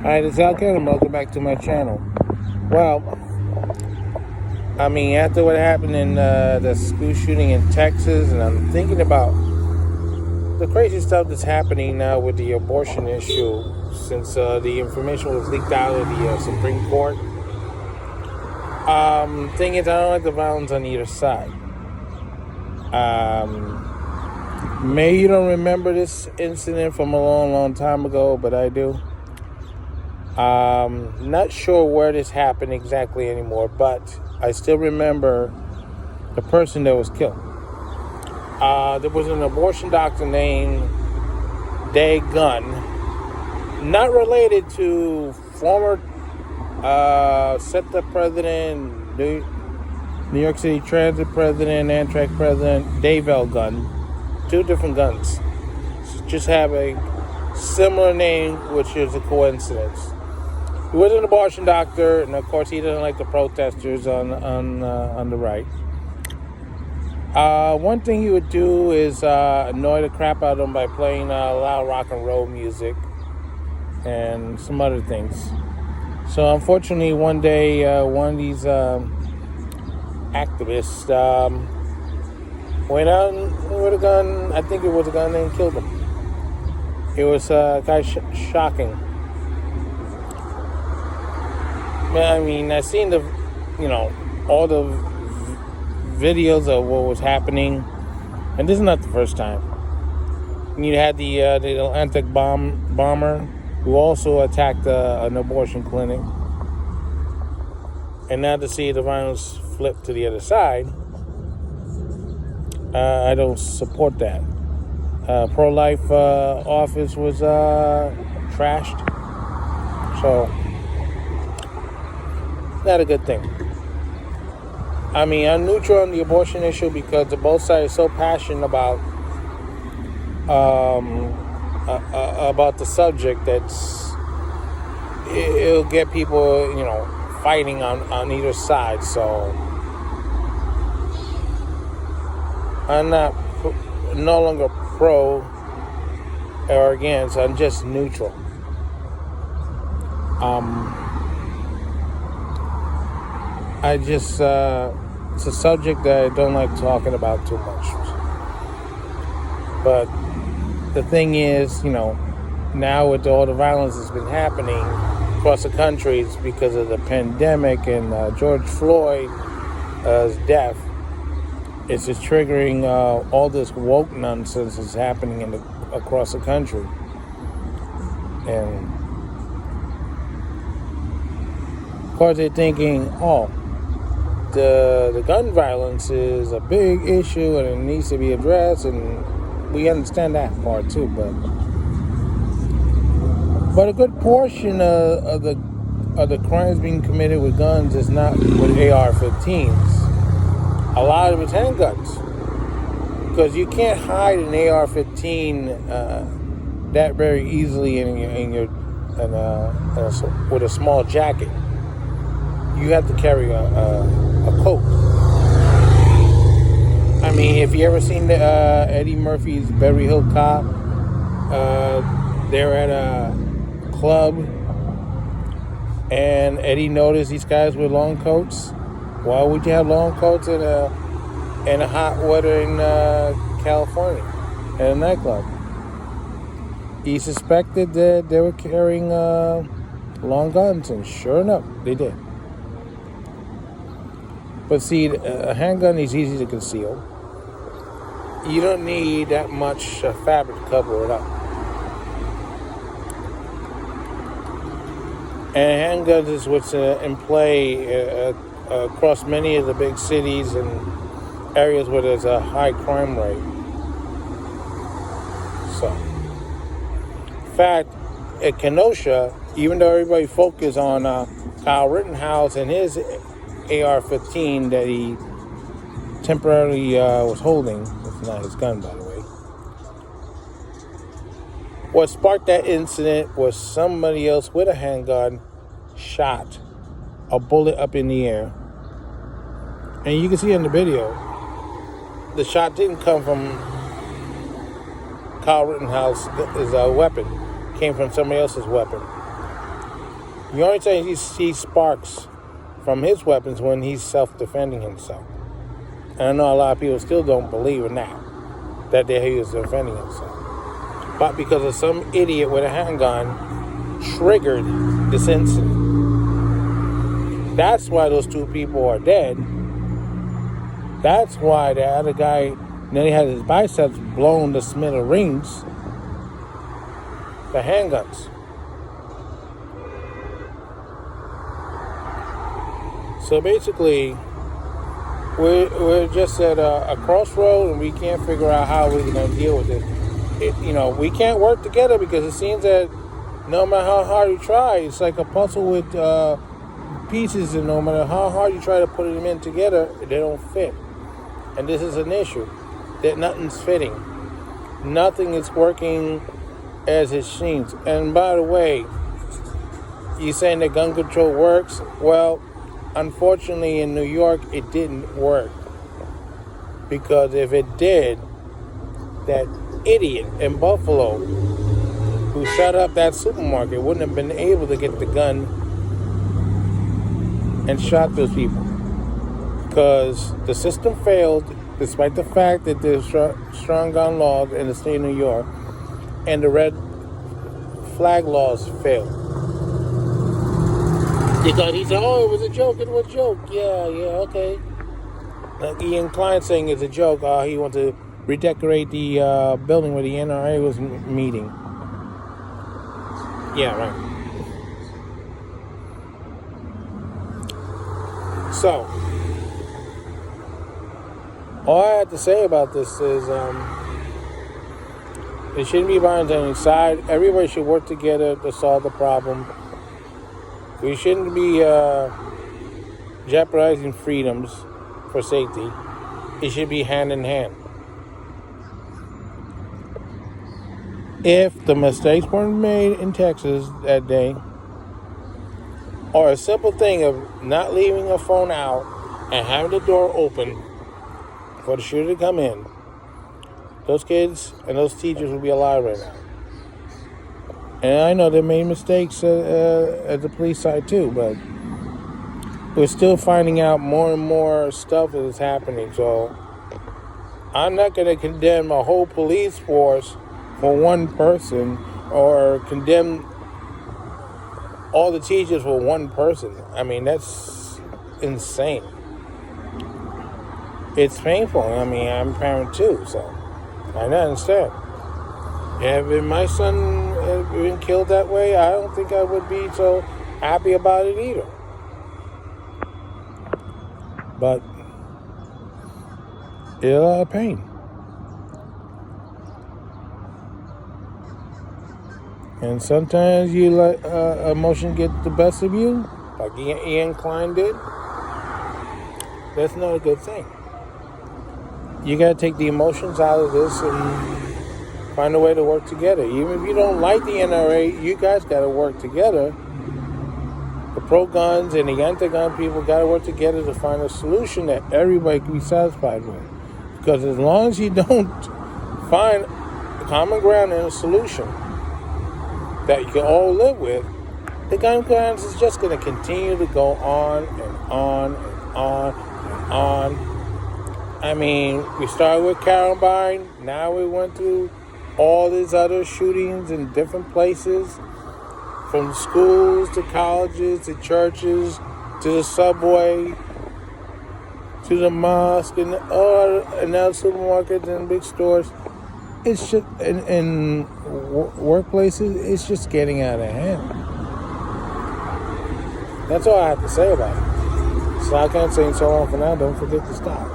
Hi, this is Al Ken, and welcome back to my channel. Well, after what happened in the school shooting in Texas, and I'm thinking about the crazy stuff that's happening now with the abortion issue since the information was leaked out of the Supreme Court. Thing is, I don't like the violence on either side. Maybe you don't remember this incident from a long, long time ago, but I do. Not sure where this happened exactly anymore, but I still remember the person that was killed. There was an abortion doctor named Day Gunn, not related to former SEPTA president, New York City Transit president, Amtrak president, Dave L. Gunn. Two different guns. Just have a similar name, which is a coincidence. He was an abortion doctor, and of course he doesn't like the protesters on the right. One thing he would do is annoy the crap out of them by playing loud rock and roll music and some other things. So unfortunately, one day one of these activists went out with a gun. I think it was a gun, and killed him. It was kind of shocking. I seen all the videos of what was happening, and this is not the first time. You had the Atlantic bomber who also attacked an abortion clinic, and now to see the violence flip to the other side, I don't support that. Pro-life office was trashed, so not a good thing. I'm neutral on the abortion issue because the both sides are so passionate about the subject that's it'll get people fighting on either side. So I'm no longer pro or against. I'm just neutral. It's a subject that I don't like talking about too much. But the thing is, now with all the violence that's been happening across the country, it's because of the pandemic and George Floyd's death. It's just triggering all this woke nonsense that's happening across the country. And of course they're thinking, the gun violence is a big issue and it needs to be addressed, and we understand that part too. But a good portion of the crimes being committed with guns is not with AR-15s. A lot of it's handguns, because you can't hide an AR-15 that very easily with a small jacket. You have to carry a coat. If you ever seen Eddie Murphy's Beverly Hills Cop, they're at a club, and Eddie noticed these guys with long coats. Why would you have long coats in a hot weather in California at a nightclub? He suspected that they were carrying long guns, and sure enough, they did. But see, a handgun is easy to conceal. You don't need that much fabric to cover it up. And handguns is what's in play across many of the big cities and areas where there's a high crime rate. So, in fact, at Kenosha, even though everybody focused on Kyle Rittenhouse and his AR-15 that he temporarily was holding, it's not his gun, by the way. What sparked that incident was somebody else with a handgun shot a bullet up in the air. And you can see in the video, the shot didn't come from Kyle Rittenhouse's weapon. It came from somebody else's weapon. You only time he sees sparks from his weapons when he's self-defending himself. And I know a lot of people still don't believe in that he was defending himself. But because of some idiot with a handgun triggered this incident. That's why those two people are dead. That's why the other guy nearly had his biceps blown to smithereens. The handguns. So basically, we're just at a crossroad, and we can't figure out how we're going to deal with it. We can't work together because it seems that no matter how hard you try, it's like a puzzle with pieces, and no matter how hard you try to put them in together, they don't fit. And this is an issue, that nothing's fitting. Nothing is working as it seems. And by the way, you saying that gun control works? Well, unfortunately in New York, it didn't work. Because if it did, that idiot in Buffalo who shut up that supermarket wouldn't have been able to get the gun and shot those people. Because the system failed, despite the fact that there's strong gun laws in the state of New York, and the red flag laws failed. Because he said, it was a joke, yeah, okay. Like Ian Klein saying it's a joke, he wanted to redecorate the building where the NRA was meeting. Yeah, right. So, all I have to say about this is it shouldn't be violence on any side. Everybody should work together to solve the problem. We shouldn't be jeopardizing freedoms for safety. It should be hand in hand. If the mistakes weren't made in Texas that day, or a simple thing of not leaving a phone out and having the door open for the shooter to come in, those kids and those teachers will be alive right now. And I know they made mistakes at the police side too, but we're still finding out more and more stuff that is happening. So I'm not going to condemn a whole police force for one person, or condemn all the teachers for one person. I mean, that's insane. It's painful. I mean, I'm a parent too, so I understand. If my son had been killed that way, I don't think I would be so happy about it either. But it's a lot of pain. And sometimes you let emotion get the best of you, like Ian Klein did. That's not a good thing. You got to take the emotions out of this and find a way to work together. Even if you don't like the NRA, you guys got to work together. The pro-guns and the anti-gun people got to work together to find a solution that everybody can be satisfied with. Because as long as you don't find common ground and a solution that you can all live with, the gun violence is just going to continue to go on and on and on and on. I mean, we started with Columbine, now we went through all these other shootings in different places, from schools to colleges to churches to the subway to the mosque and now supermarkets and big stores. It's just in workplaces, it's just getting out of hand. That's all I have to say about it. So I can't say so long for now. Don't forget to stop.